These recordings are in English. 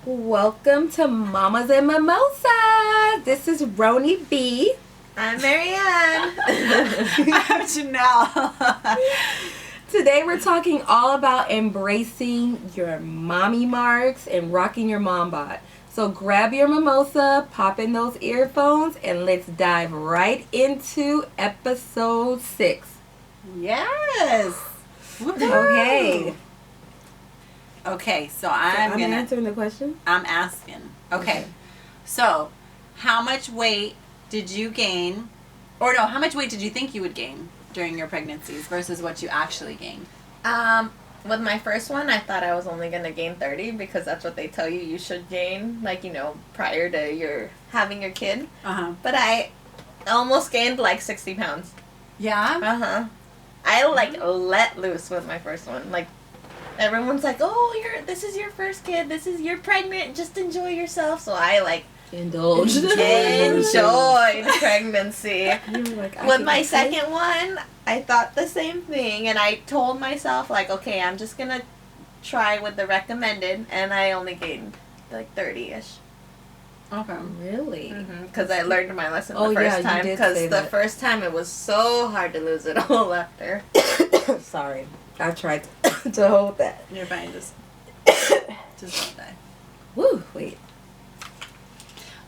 Welcome to Mamas and Mimosas. This is Roni B. I'm Marianne. I'm Janelle. Today we're talking all about embracing your mommy marks and rocking your mom bod. So grab your mimosa, pop in those earphones, and let's dive right into episode 6. Yes. Okay. Okay, so I'm gonna answering the question. I'm asking. Okay. So, how much weight did you gain? Or no, how much weight did you think you would gain during your pregnancies versus what you actually gained? With my first one, I thought I was only gonna gain 30 because that's what they tell you should gain, prior to your having your kid. But I almost gained like 60 pounds. Yeah. I let loose with my first one. Everyone's like, "Oh, this is your first kid. You're pregnant. Just enjoy yourself." So I Indulged. enjoyed pregnancy. Like, With my second one, I thought the same thing, and I told myself okay, I'm just gonna try with the recommended, and I only gained 30-ish. Okay. Really? Because I learned my lesson the first time. Because the first time it was so hard to lose it all after. Sorry, I tried to hold that. You're fine. Just don't die. Woo! Wait.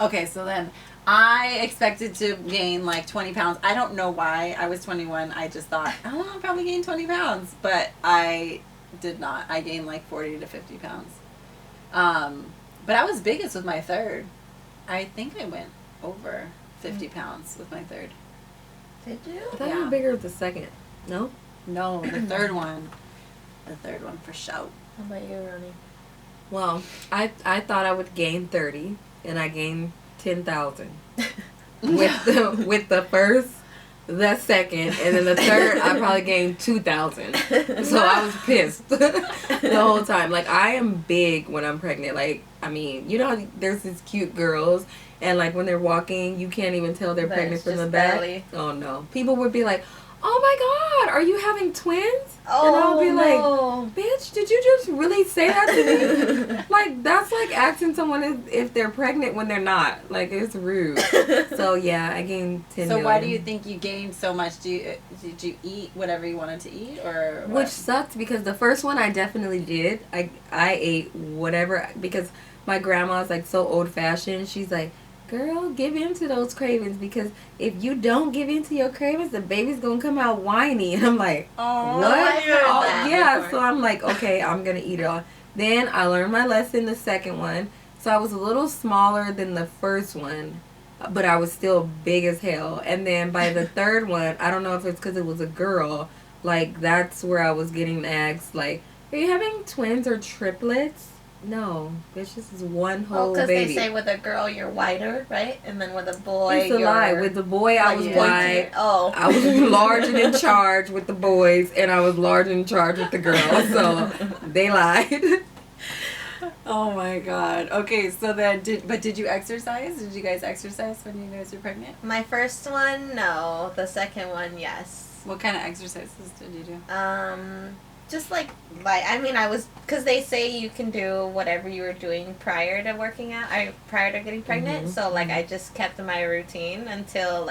Okay, so then I expected to gain 20 pounds. I don't know why. I was 21. I just thought, I'll probably gain 20 pounds. But I did not. I gained 40 to 50 pounds. But I was biggest with my third. I think I went over 50 pounds with my third. Did you? I thought you were bigger with the second. No? No, the third one. The third one for sure. How about you, Ronnie? Well, I thought I would gain 30, and I gained 10,000 with the first, the second, and then the third I probably gained 2,000. So I was pissed the whole time. I am big when I'm pregnant. There's these cute girls, and when they're walking, you can't even tell they're pregnant from the back. Belly. Oh no! People would be like, "Oh my God, are you having twins?" Oh, and I'll be no. like, "Bitch, did you just really say that to me?" That's like asking someone if they're pregnant when they're not. It's rude. So yeah, I gained 10 million. why do you think you gained so much? Did you eat whatever you wanted to eat, or what? Which sucked because the first one I definitely did. I ate whatever because my grandma's so old fashioned. She's like, "Girl, give in to those cravings because if you don't give in to your cravings, the baby's gonna come out whiny." And I'm like, "Oh, what?" I heard that yeah, before. so I'm like, okay, I'm gonna eat it all. Then I learned my lesson the second one. So I was a little smaller than the first one, but I was still big as hell. And then by the third one, I don't know if it's because it was a girl, that's where I was getting asked, are you having twins or triplets? No, bitch, this is one whole because baby. they say with a girl you're whiter, right? And then with a boy It's a lie. With the boy, I was white. Oh. I was large and in charge with the boys, and I was large and in charge with the girls. So they lied. Oh my God. Okay, so then did you exercise? Did you guys exercise when you guys were pregnant? My first one, no. The second one, yes. What kind of exercises did you do? Just I was, because they say you can do whatever you were doing prior to working out, prior to getting pregnant. So I just kept my routine until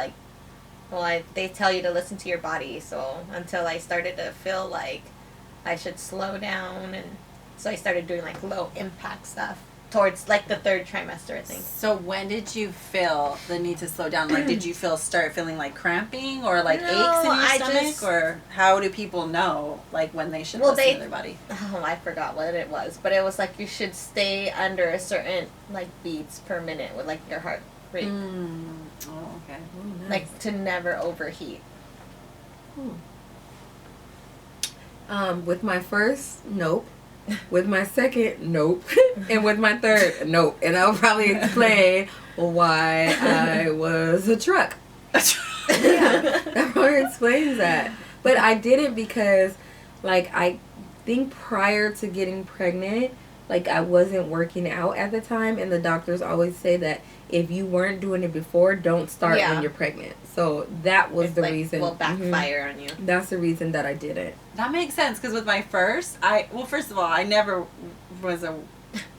they tell you to listen to your body. So until I started to feel like I should slow down, and so I started doing low impact stuff towards the third trimester, I think. So when did you feel the need to slow down? Did you start feeling cramping or aches in your stomach? Or how do people know when they should listen to their body? Oh, I forgot what it was, but it was you should stay under a certain beats per minute with your heart rate. Oh, okay. Oh, nice. To never overheat. With my first, nope. With my second, nope. And with my third, nope. And I'll probably explain why I was a truck. Yeah, that probably explains that. But I did it because, I think prior to getting pregnant, I wasn't working out at the time. And the doctors always say that if you weren't doing it before, don't start when you're pregnant. So that was the reason. Will backfire on you. That's the reason that I did it. That makes sense, because with my first, first of all, I never was a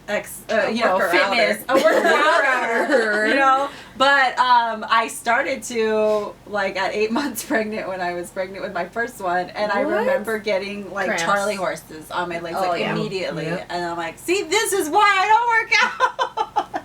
fitness, a workaround, you know. But I started to, like, at 8 months pregnant when I was pregnant with my first one, and I remember getting, like, cramps. Charlie horses on my legs, immediately. Yep. And I'm like, see, this is why I don't work out.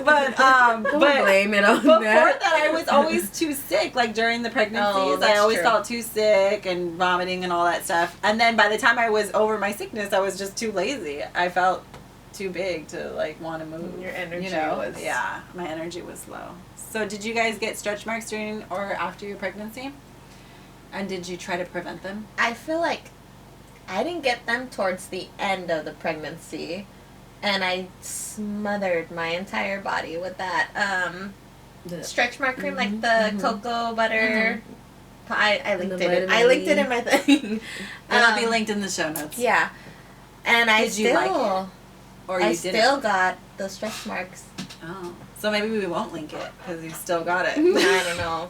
But Don't blame it on before that. that, I was always too sick. Like during the pregnancies, I that's always true. felt too sick and vomiting and all that stuff. And then by the time I was over my sickness, I was just too lazy. I felt too big to like want to move. Your energy was... Yeah, my energy was low. So did you guys get stretch marks during or after your pregnancy? And did you try to prevent them? I feel like I didn't get them towards the end of the pregnancy. And I smothered my entire body with that stretch mark cream, like the cocoa butter. I linked it. I linked it in my thing. It'll be linked in the show notes. Yeah, and I Did you like it? Or I you still didn't? got the stretch marks. Oh, so maybe we won't link it because you still got it. I don't know,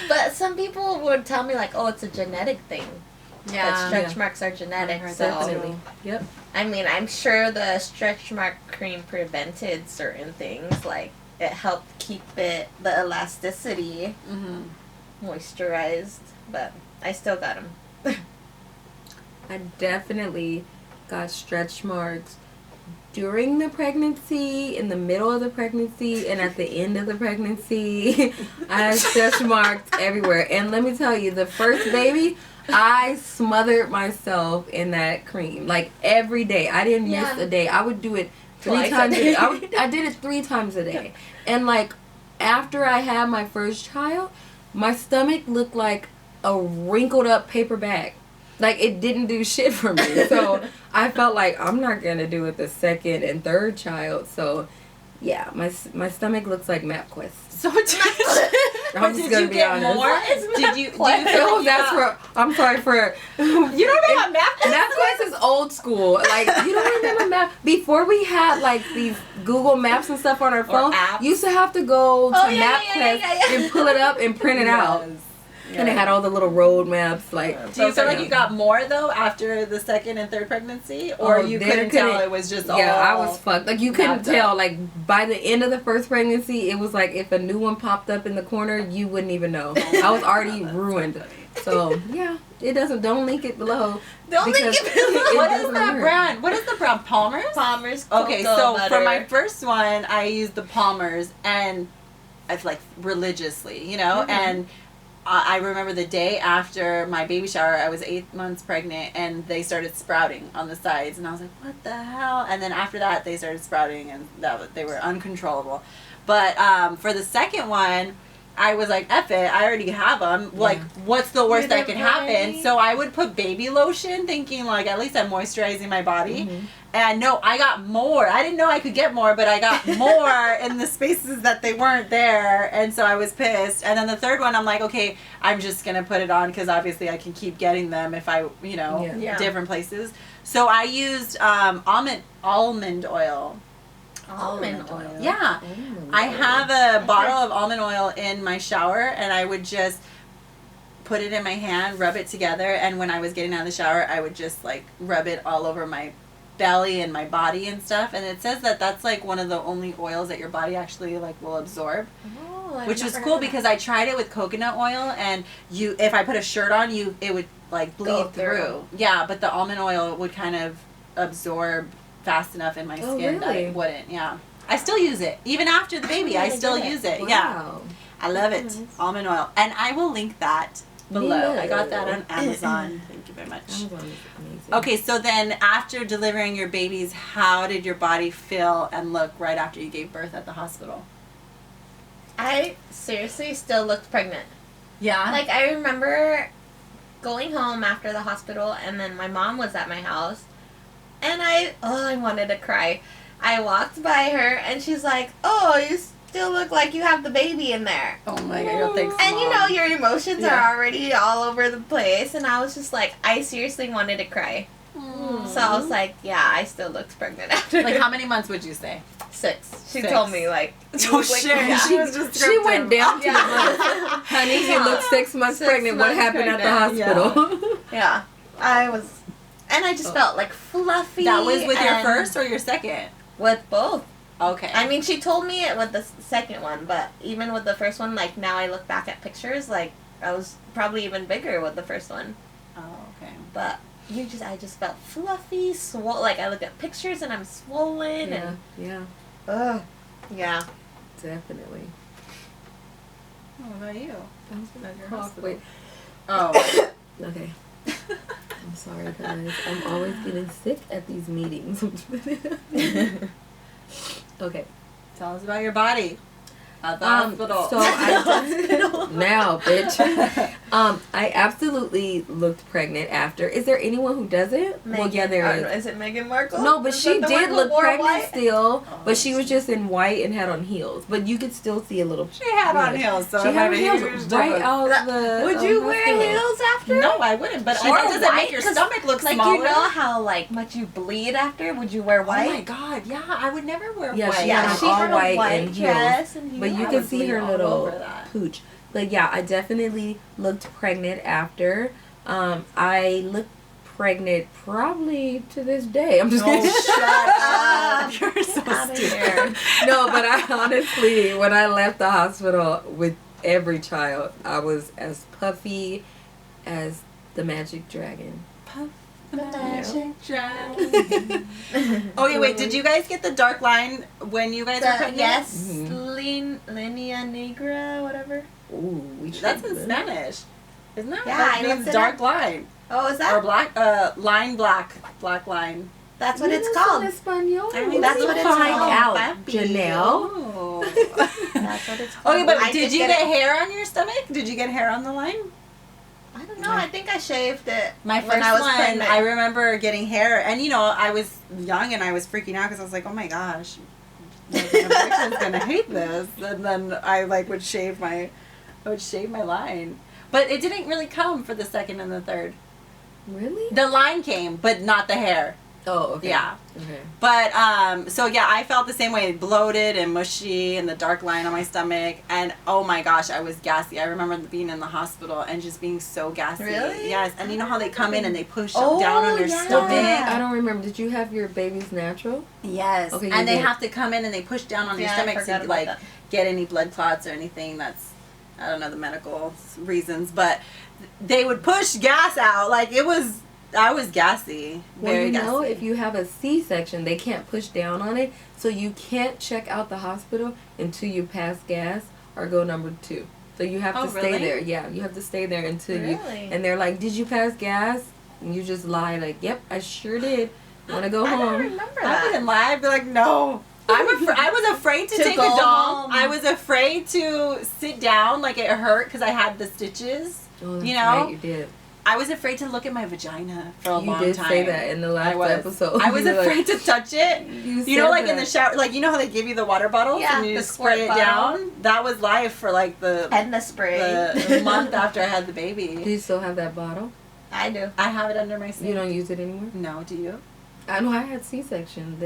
but some people would tell me like, "Oh, it's a genetic thing." That stretch marks are genetic. So Definitely. Yep. I mean, I'm sure the stretch mark cream prevented certain things, like it helped keep the elasticity moisturized, but I still got them. I definitely got stretch marks during the pregnancy, in the middle of the pregnancy, and at the end of the pregnancy. I had stretch marks everywhere. And let me tell you, the first baby, I smothered myself in that cream. Like every day. I didn't miss a day. I would do it three times a day. I did it 3 times a day. And like after I had my first child, my stomach looked like a wrinkled up paper bag. Like it didn't do shit for me. So I felt like I'm not gonna do it the second and third child. So yeah, my stomach looks like MapQuest. So I'm just gonna be honest. More? Did you feel like No, you that's got- for. I'm sorry for. You don't know what MapQuest MapQuest is old school. Like you don't remember Map before we had like these Google Maps and stuff on our phone. apps. You used to have to go to MapQuest yeah. and pull it up and print it out. And it had all the little road maps. Like, Do you feel like you got more though after the second and third pregnancy, or you couldn't tell it was just all? Yeah, I was fucked. Like you couldn't mapped tell. out. Like by the end of the first pregnancy, it was like if a new one popped up in the corner, you wouldn't even know. I was already ruined. So yeah, it doesn't. Don't link it below. Don't link because it below. What is doesn't that work. brand? What is the brand? Palmer's? Palmer's Okay, cocoa so butter. for my first one, I used the Palmer's, and it's like religiously, you know, and. I remember the day after my baby shower, I was 8 months pregnant, and they started sprouting on the sides, and I was like, what the hell? And then after that, they started sprouting, and they were uncontrollable. But for the second one, I was like, F it, I already have them. Like, what's the worst that can happen? So I would put baby lotion, thinking, like, at least I'm moisturizing my body. And no, I got more. I didn't know I could get more, but I got more in the spaces that they weren't there. And so I was pissed. And then the third one, I'm like, okay, I'm just going to put it on because obviously I can keep getting them if I, different places. So I used almond oil. Almond oil. Yeah. I have a bottle of almond oil in my shower, and I would just put it in my hand, rub it together, and when I was getting out of the shower, I would just like rub it all over my belly and my body and stuff. And it says that that's like one of the only oils that your body actually like will absorb, which was cool because I tried it with coconut oil, and if I put a shirt on, it would like bleed through. Yeah, but the almond oil would kind of absorb fast enough in my skin that it wouldn't. Yeah, I still use it even after the baby. I still use it. Wow. Yeah, I love it. Nice. Almond oil, and I will link that below. I got that on Below. Amazon. Thank you very much. Amazon is amazing. Okay, so then after delivering your babies, how did your body feel and look right after you gave birth at the hospital? I seriously still looked pregnant. Yeah. Like, I remember going home after the hospital, and then my mom was at my house, and I wanted to cry. I walked by her, and she's like, oh, you still look like you have the baby in there. Oh my God, thanks, And you know, Mom. your emotions are already all over the place, and I was just like, I seriously wanted to cry. So I was like, yeah, I still looked pregnant after. Like, how many months would you say? 6. She 6. told me, like, Oh, like, shit. yeah. She was just She went down to the Yeah. month. Honey, you look 6 months 6 pregnant. What months happened at the pregnant. hospital? Yeah, I was, And I just felt like fluffy. That was with your and first or your second? With both. Okay. I mean, she told me it with the second one, but even with the first one, like, now I look back at pictures, like, I was probably even bigger with the first one. Oh, okay. But I just felt fluffy, like, I look at pictures and I'm swollen and... Yeah. Ugh. Yeah. Definitely. What about you? Wait. Oh. Okay. I'm sorry, guys. I'm always getting sick at these meetings. Okay. Tell us about your body. At the hospital. So now, bitch. I absolutely looked pregnant after. Is there anyone who doesn't? Meghan, well, yeah, there is. Is it Meghan Markle? No, but Is she that the did one who look wore pregnant white? still, Oh, but she was just in white and had on heels. But you could still see a little. She had on heels, so She it had on might be heels huge right difference. out the. Would you wear hospital. heels after? No, I wouldn't. But Or that doesn't white, make your 'cause, stomach look like, smaller. you know how, like, much you bleed after? Would you wear white? Oh my god, yeah, I would never wear Yeah, white. she Yeah, had she on all had a white white and dress heels. and But heels. you I can would see bleed her all little over that. pooch. But yeah, I definitely looked pregnant after. I look pregnant probably to this day. I'm just kidding. Oh, shut up. You're so Outta stupid. here. No, but I honestly, when I left the hospital with every child, I was as puffy as the magic dragon. Puff the magic dragon. Okay, wait, did you guys get the dark line when you guys were pregnant? Yes, Mhm. linea negra, whatever. Ooh, we That's should- in Spanish. Isn't that? Yeah, that I means looked it dark up. line. Oh, is Or that? black, black line. That's what You it's know called. some Espanol. I mean, that's Let what me it's find called, out, Papi. Janelle. Oh. That's what it's called. Okay, but I did you get hair on your stomach? Did you get hair on the line? I don't know. I think I shaved it My when first I was one, pregnant. I remember getting hair, and you know, I was young and I was freaking out because I was like, oh my gosh, my infection's gonna hate this, and then I like would shave my line, but it didn't really come for the second and the third. Really? The line came, but not the hair. Oh, okay. Yeah. Okay. But so yeah, I felt the same way, bloated and mushy, and the dark line on my stomach, and oh my gosh, I was gassy. I remember being in the hospital and just being so gassy. Really? Yes, and you know how they come in and they push Oh, down on your yeah. stomach. I don't remember. Did you have your baby's natural? Yes, Okay, you and they did. have to come in and they push down on your Yeah, I stomach forgot to about like that. get any blood clots or anything. That's, I don't know the medical reasons, but they would push gas out. Like I was gassy, Well, very you gassy. know, if you have a C-section, they can't push down on it, so you can't check out the hospital until you pass gas or go number 2. So you have Oh, to stay really? there. Yeah, you have to stay there until you. Really? And they're like, "Did you pass gas?" And you just lie like, "Yep, I sure did." Want to go I don't home? remember I that. wouldn't lie. I'd be like, no. I was afraid to take a go dump. home. I was afraid to sit down. Like it hurt because I had the stitches. Oh, that's You know? right, you did. I was afraid to look at my vagina for a You long did time. say that in the last I was. episode. I was You were like, afraid to touch it. You know, said like in that. the shower, like you know how they give you the water bottles Yeah, and you the just spray it squirt bottle. down. That was life for like the And the spray. the month after I had the Do baby. you still have that bottle? I do. I have it under my sink. You don't use it anymore? No, do you? I know I had C-section.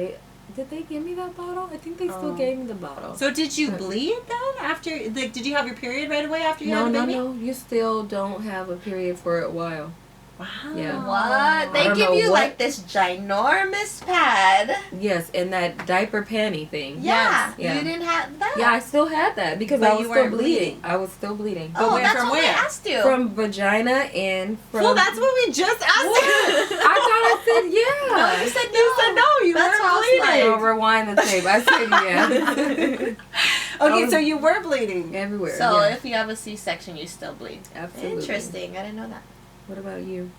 Did they give me that bottle? I think they still Oh. gave me the bottle. So did you bleed then after? Like, did you have your period right away after you no, had the no, baby? no. You still don't have a period for a while. Wow. Yeah. What? I They don't give know you what- like this ginormous pad. Yes, and that diaper panty thing. Yeah. Yeah. You didn't have that. Yeah, I still had that because But I you was still weren't bleeding. bleeding. I was still bleeding. But Oh, where- that's from what where? we asked you. From vagina and from. Well, that's what we just asked. I thought I said yeah. No, you said no. You said no. You That's weren't false bleeding. No, rewind the tape. I said yeah. Okay, was- so you were bleeding. Everywhere. So yeah. if you have a C-section, you still bleed. Absolutely. Interesting. I didn't know that. What about you?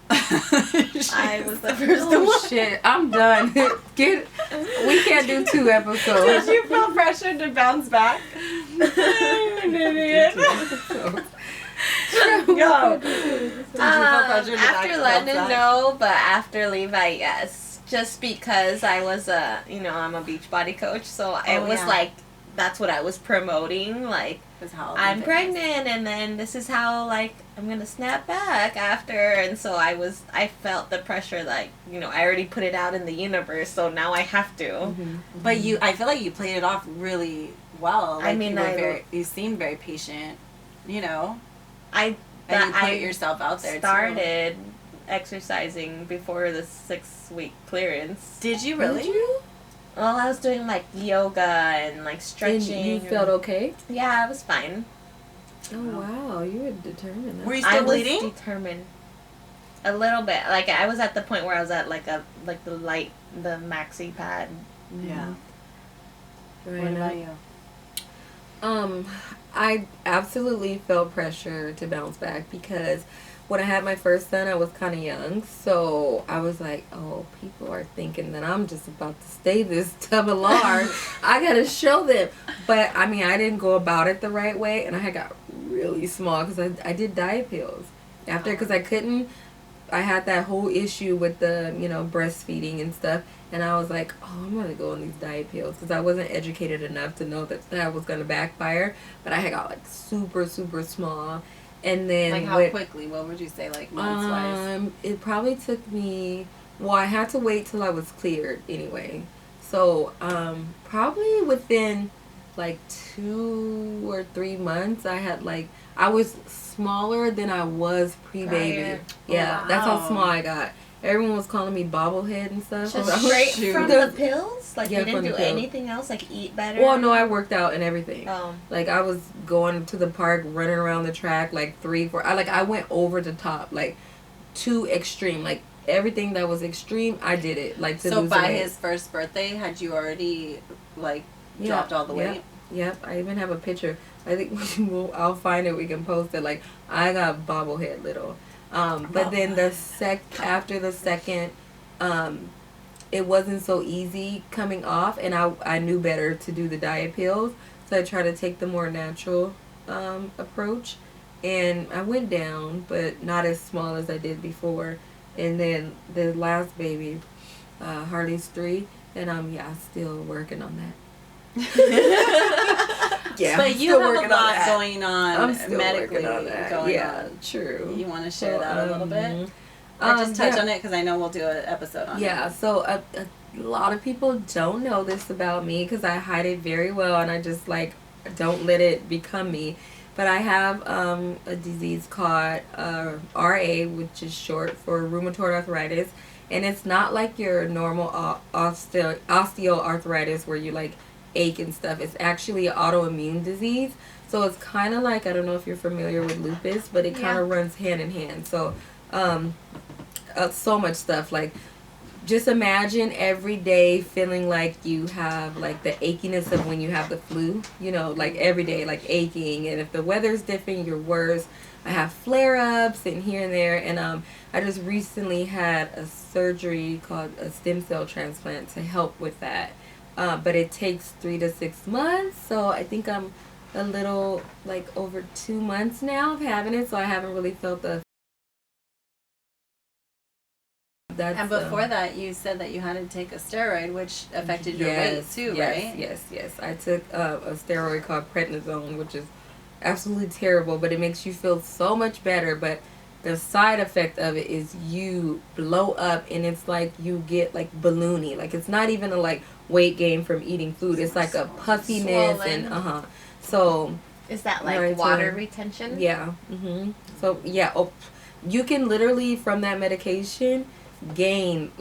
I was the first Oh one. shit! I'm done. We can't do 2 episodes. Did you feel pressured to bounce back? You're an idiot. Go. After London, no, but after Levi, yes. Just because I was I'm a beach body coach, so it was yeah. like that's what I was promoting. Like I'm pregnant, and then this is how like I'm gonna snap back after, and so I felt the pressure. Like I already put it out in the universe, so now I have to. Mm-hmm. But I feel like you played it off really well. Like I mean, you seemed very patient. I And you put I yourself out there started exercising before the 6-week clearance. Did you really? Did you? Well, I was doing like yoga and like stretching. And you felt okay? Yeah, I was fine. Oh wow, you were determined. Were you I still was bleeding? determined. A little bit. Like I was at the point where I was at like the maxi pad. Yeah. Right. What about you? I absolutely felt pressure to bounce back because when I had my first son, I was kind of young, so I was like, oh, people are thinking that I'm just about to stay this tub of lard. I gotta show them. But I mean, I didn't go about it the right way, and I had got really small because I did diet pills after, because I had that whole issue with the, breastfeeding and stuff. And I was like, oh, I'm going to go on these diet pills because I wasn't educated enough to know that was going to backfire. But I had got like super, super small. And then like how quickly? What would you say, like months-wise? It probably took me, I had to wait till I was cleared anyway. So probably within like 2 or 3 months, I was smaller than I was pre-baby. Prior. Yeah, Wow. that's how small I got. Everyone was calling me bobblehead and stuff. Just So straight shoot. from the pills? Like Yeah, you didn't from the do pills. anything else? Like eat better? Well, no, I worked out and everything. Oh. Like I was going to the park, running around the track like 3, 4. I went over the top, like too extreme. Like everything that was extreme, I did it. Like to So lose by weight. his first birthday, had you already dropped all the weight? Yep. I even have a picture. I think I'll find it. We can post it. Like I got bobblehead little. But then after the second, it wasn't so easy coming off, and I knew better to do the diet pills, so I tried to take the more natural approach, and I went down, but not as small as I did before. And then the last baby, Harley's 3, and still working on that. Yeah, But I'm you still have a working lot that. going on I'm still medically working on that. going Yeah, on. true. You want to share that a little bit? mhm. Or just touch yeah. on it, because I know we'll do an episode on it. Yeah, so a lot of people don't know this about me because I hide it very well, and I just don't let it become me. But I have a disease called RA, which is short for rheumatoid arthritis, and it's not like your normal osteoarthritis where you ache and stuff. It's actually an autoimmune disease. So it's kind of like, I don't know if you're familiar with lupus, but it kind of runs hand in hand. So so much stuff. Just imagine every day feeling like you have the achiness of when you have the flu, every day, aching. And if the weather's different, you're worse. I have flare-ups and here and there. And I just recently had a surgery called a stem cell transplant to help with that. But it takes 3 to 6 months. So I think I'm a little over 2 months now of having it. So I haven't really felt the... And before that, you said that you had to take a steroid, which affected your weight too, right? Yes. I took a steroid called prednisone, which is absolutely terrible, but it makes you feel so much better. But the side effect of it is you blow up, and it's like you get balloony. It's not even a weight gain from eating food. It's like a puffiness swollen. and So Is that Right, water so- retention? yeah. So you can literally from that medication gain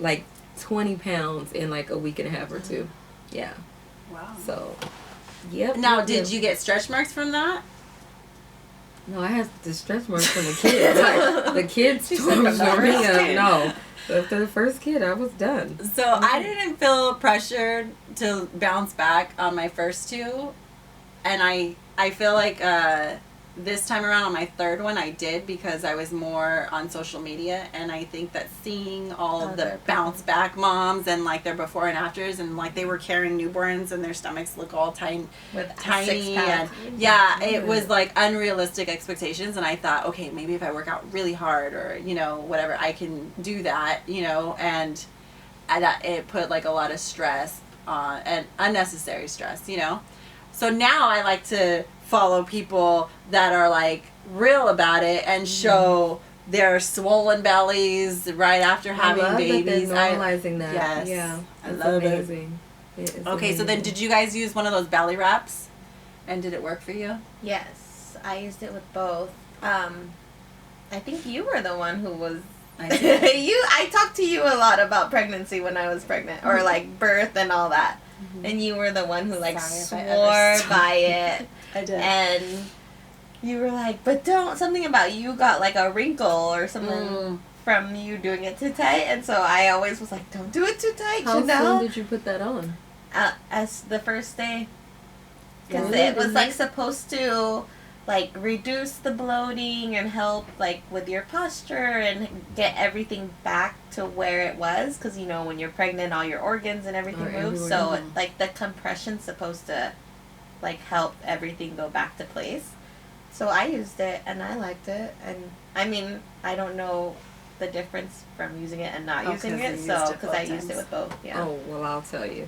20 pounds in a week and a half or 2. Yeah. Wow. So, yep. Now, did you get stretch marks from that? No, I had the stretch marks from the kids. The kids She said tore from the me first up. kid. No. After the first kid, I was done. So I didn't feel pressured to bounce back on my first 2, and I feel like this time around on my third one I did, because I was more on social media, and I think that seeing all of the Other bounce back moms and their before and afters, and they were carrying newborns and their stomachs look all tiny With a tiny six-pack. and it was unrealistic expectations, and I thought, okay, maybe if I work out really hard or whatever, I can do that, and it put a lot of stress on, and unnecessary stress, so now I like to follow people that are real about it and show their swollen bellies right after having I love babies. That they're normalizing that. Yes, Yeah. I It's love it. amazing. It is Okay, so then amazing. did you guys use one of those belly wraps? And did it work for you? Yes, I used it with both. I think you were the one who was I did. I talked to you a lot about pregnancy when I was pregnant, or like birth and all that. And you were the one who like Sorry if I swore ever by it. I did. And you were like, but don't, something about you got like a wrinkle or something from you doing it too tight. And so I always was like, don't do it too tight, How Chanel. soon did you put that on? As the first day. Because Really? it was like supposed to like reduce the bloating and help like with your posture and get everything back to where it was, because you know when you're pregnant all your organs and everything moves, so like the compression's supposed to like help everything go back to place. So I used it and I liked it, and I mean I don't know the difference from using it and not using it, so because I used it with both. Yeah. Oh well, I'll tell you.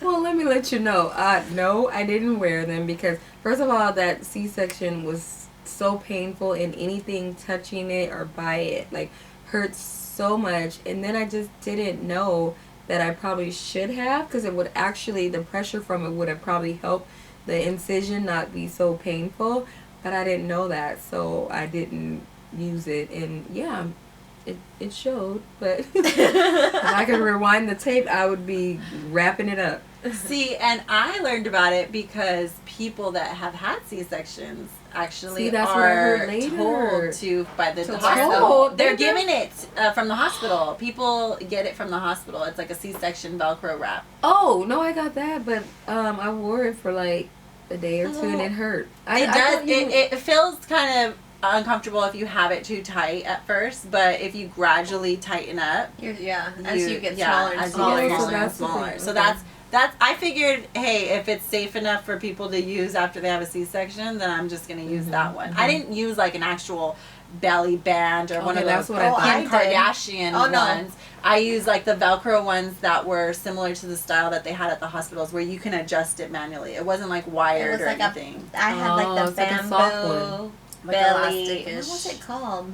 Well, let me let you know. No, I didn't wear them because, first of all, that C-section was so painful, and anything touching it or by it, like, hurts so much. And then I just didn't know that I probably should have, because it would actually, the pressure from it would have probably helped the incision not be so painful. But I didn't know that, so I didn't use it. And, yeah, it showed, but if I could rewind the tape, I would be wrapping it up. See, and I learned about it because people that have had C-sections actually that's what I are heard later. told to by the Told. hospital. They're They're giving it from the hospital. People get it from the hospital. It's like a C-section Velcro wrap. Oh, no, I got that, but I wore it for like a day or two, and it hurt. It feels kind of uncomfortable if you have it too tight at first, but if you gradually tighten up, as you get smaller and as smaller, you get so smaller and that's the smaller. thing. So Okay. that's I figured, hey, if it's safe enough for people to use after they have a C-section, then I'm just gonna use that one. I didn't use like an actual belly band or one of that's those what I Kim thought. Kardashian Oh, no. ones. I used like the Velcro ones that were similar to the style that they had at the hospitals, where you can adjust it manually. It wasn't like wired or anything. I had like the it's like a soft one. bamboo Like belly. elastic-ish. What was it called?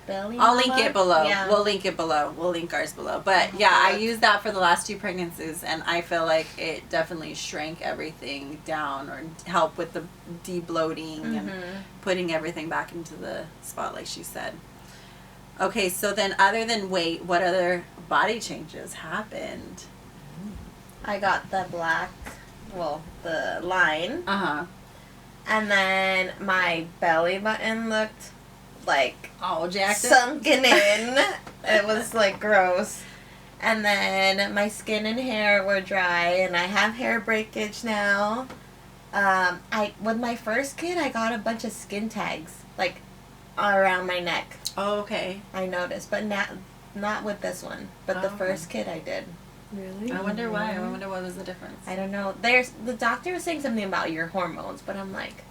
Belly. I'll link mama? it below. Yeah. We'll link it below. We'll link ours below. But yeah, I used that for the last 2 pregnancies, and I feel like it definitely shrank everything down or helped with the de-bloating and putting everything back into the spot, like she said. Okay, so then other than weight, what other body changes happened? I got the black, the line, Uh-huh. and then my belly button looked like Oh, jacked sunken in. It was like gross. And then my skin and hair were dry, and I have hair breakage now. With my first kid, I got a bunch of skin tags like around my neck. Oh, okay. I noticed, but not with this one. But the Oh, okay. first kid, I did. Really? I wonder why. I wonder what was the difference. I don't know. The doctor was saying something about your hormones, but I'm like,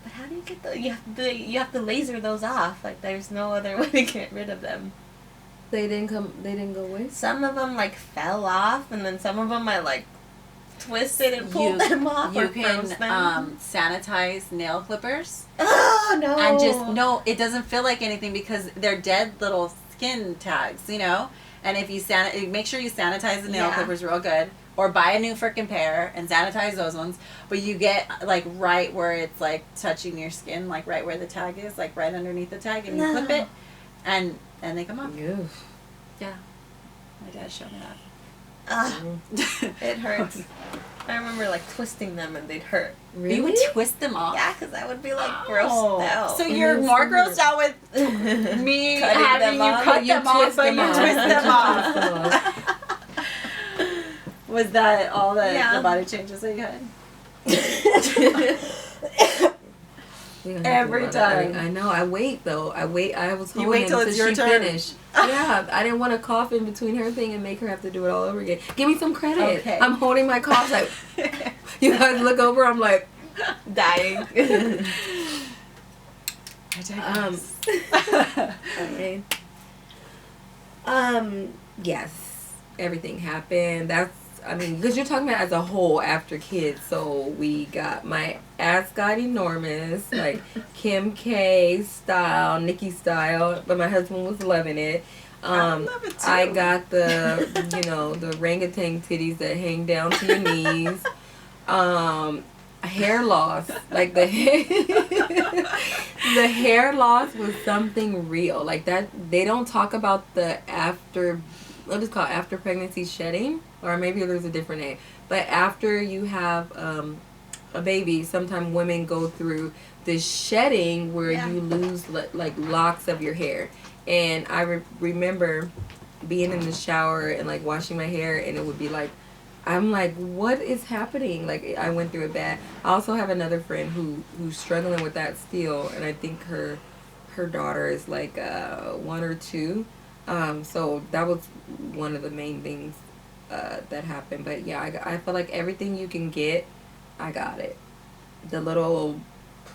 but how do you get the? You have to laser those off. Like there's no other way to get rid of them. They didn't go away? Some of them like fell off, and then some of them I like twisted and pulled them off You or can froze them. sanitize nail clippers. Oh no! And just no, it doesn't feel like anything because they're dead little skin tags, you know. And if you make sure you sanitize the nail clippers real good, or buy a new freaking pair and sanitize those ones. But you get like right where it's like touching your skin, like right where the tag is, like right underneath the tag, and you clip it, and they come off. Yeah, my dad showed me that. It hurts. I remember like twisting them and they'd hurt. Really? You would twist them off. Yeah, because I would be like grossed out. So you're more grossed out with me Cutting having them you off. cut You them off, twist but them you off. twist them You off. Was that all the body changes that you had? Every time. I know. I wait though. I was You holding wait till until it's your she turn. finished. Yeah, I didn't want to cough in between her thing and make her have to do it all over again. Give me some credit. Okay. I'm holding my cough like you guys look over. I'm like dying. I digress. okay. Yes, everything happened. Because you're talking about as a whole after kids. So we got, my ass got enormous, like Kim K style, Nikki style, but my husband was loving it. I love it too. I got the, the orangutan titties that hang down to your knees. hair loss, like the the hair loss was something real. Like that, they don't talk about the after, what is it called, after pregnancy shedding, or maybe there's a different name. But after you have a baby, sometimes women go through this shedding where you lose like locks of your hair. And I remember being in the shower and like washing my hair, and it would be like, I'm like, what is happening? Like, I went through it bad. I also have another friend who's struggling with that still, and I think her daughter is like 1 or 2. So that was one of the main things that happened. But yeah, I feel like everything you can get, I got it. The little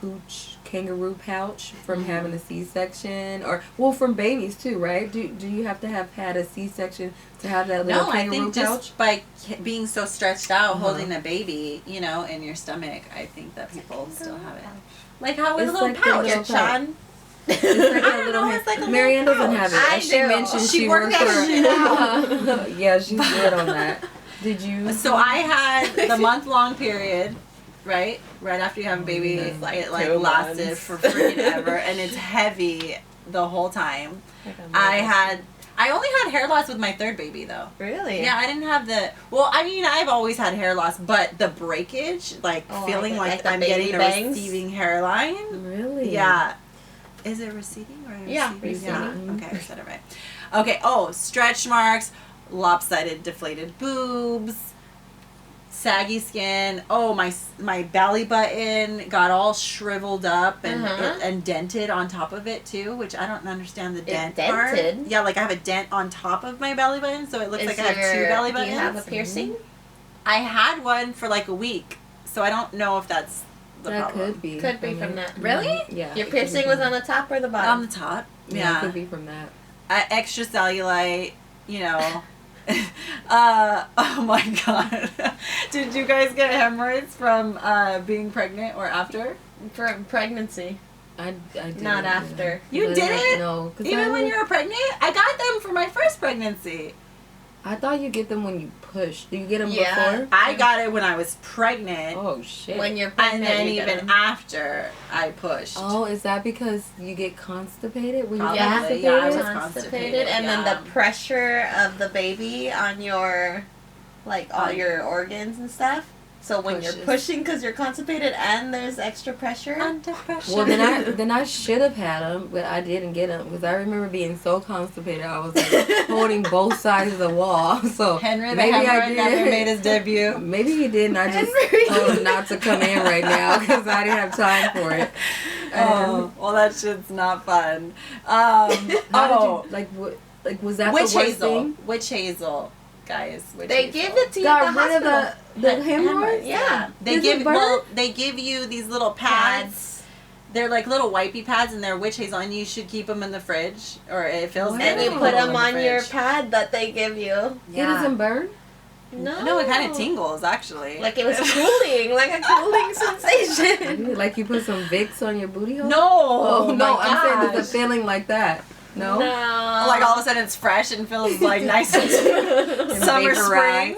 pooch kangaroo pouch from having a C-section, or well, from babies too, right? Do you have to have had a C-section to have that little kangaroo pouch? No, I think just by being so stretched out, holding a baby, you know, in your stomach, I think that people still have it. Like how is a little pouch, Sean? It's like a little. It's like a Marianne doesn't have it. She mentioned she worked for. Yeah, she's good on that. Did you? So I had the month-long period. Right after you have a baby, it like lasted for freaking ever, and it's heavy the whole time. I only had hair loss with my 3rd baby though. Really? Yeah, I didn't have the. Well, I mean, I've always had hair loss, but the breakage, feeling like I'm getting a receding hairline. Really? Yeah. Is it receding or receding? Yeah, receding. Yeah. Okay, I said it right. Okay. Oh, stretch marks, lopsided, deflated boobs. Saggy skin. Oh, my belly button got all shriveled up and dented on top of it too, which I don't understand the dent part. Yeah, like I have a dent on top of my belly button, so it looks like I have 2 belly buttons. Do you have a piercing? I had one for like a week, so I don't know if that's the problem. Could be. Could be from that. Really? Yeah. Your piercing was on the top or the bottom? On the top. Yeah, it could be from that. Extra cellulite, you know. Oh my god. Did you guys get hemorrhoids from being pregnant or after? For pregnancy. I did not after. You didn't? No. Even when you were pregnant? I got them for my first pregnancy. I thought you get them when you push. Do you get them before? I got it when I was pregnant. Oh shit. When you're pregnant, and then even after I pushed. Oh, is that because you get constipated when you're constipated? constipated? Yeah, I was constipated, and then the pressure of the baby on your, like all your organs and stuff. So when you're pushing because you're constipated and there's extra pressure. Under pressure. Well, then I should have had them, but I didn't get them because I remember being so constipated. I was like holding both sides of the wall. So Henry, maybe I never made his debut. Maybe he did, and I just told him not to come in right now because I didn't have time for it. Oh, well, that shit's not fun. How did you, like was that Witch the worst hazel? thing? Witch hazel, guys. They give it to you at the hospital. The hemorrhoids? Yeah. They give you these little pads. They're like little wipey pads, and they're witch hazel, and you should keep them in the fridge, or it feels good. And you put them on your pad that they give you. Yeah. It doesn't burn? No, it kind of tingles actually. Like it was cooling, like a cooling sensation. Like you put some Vicks on your booty hole? No, oh no, I'm saying there's a feeling like that. No? No. Like all of a sudden it's fresh and feels like nice and summer spring.